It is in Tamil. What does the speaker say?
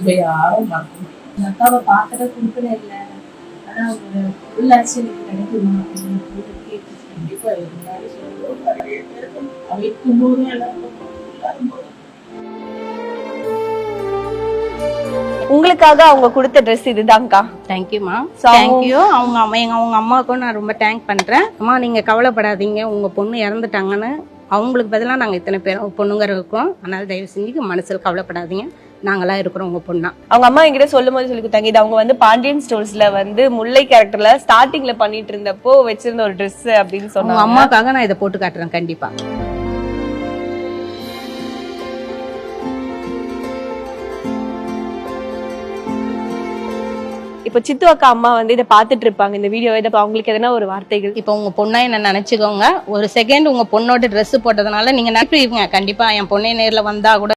இவை யாரும் பார்க்கணும். எங்கள் அக்காவை பார்க்கறத கொடுக்கல இல்லை, ஆனால் அவங்க உள்ளாட்சி எனக்கு கிடைக்குமா அப்படின்னு கேட்டு கண்டிப்பாக இருந்தாலும் சொல்லுவோம். நிறைய பேருக்கு அவைக்கும் போதும் எல்லாருக்கும் இல்லாத போதும். உங்களுக்காக அவங்க கொடுத்த ட்ரெஸ் இதுதான்க்கா. தேங்க்யூமா, தேங்க்யூ. அவங்க அம்மாவுக்கும் நான் ரொம்ப தேங்க் பண்றேன். அம்மா நீங்க கவலைப்படாதீங்க, உங்க பொண்ணு இறந்துட்டாங்கன்னு அவங்களுக்கு பதிலாக நாங்கள் இத்தனை பேர் பொண்ணுங்க இருக்கோம். அதனால தயவு செஞ்சு மனசில் கவலைப்படாதீங்க, நாங்களா இருக்கிறோம் உங்க பொண்ணா. அவங்க அம்மா என்கிட்ட சொல்லும் போது சொல்லி கொடுத்தாங்க, இது அவங்க வந்து பாண்டியன் ஸ்டோர்ஸ்ல வந்து முல்லை கேரக்டர்ல ஸ்டார்டிங்ல பண்ணிட்டு இருந்தப்போ வச்சிருந்த ஒரு ட்ரெஸ் அப்படின்னு சொன்னாங்க. உங்க அம்மாக்காக நான் இதை போட்டு காட்டுறேன் கண்டிப்பா. இப்ப சித்து அக்கா அம்மா வந்து இதை பாத்துட்டு இருப்பாங்க இந்த வீடியோ, இதை அவங்களுக்கு எதனா ஒரு வார்த்தைகள். இப்போ உங்க பொண்ணா என்ன நினைச்சுக்கோங்க. ஒரு செகண்ட் உங்க பொண்ணோட ட்ரெஸ் போட்டதுனால நீங்க நினைப்பீங்க கண்டிப்பா என் பொண்ணே நேர்ல வந்தா கூட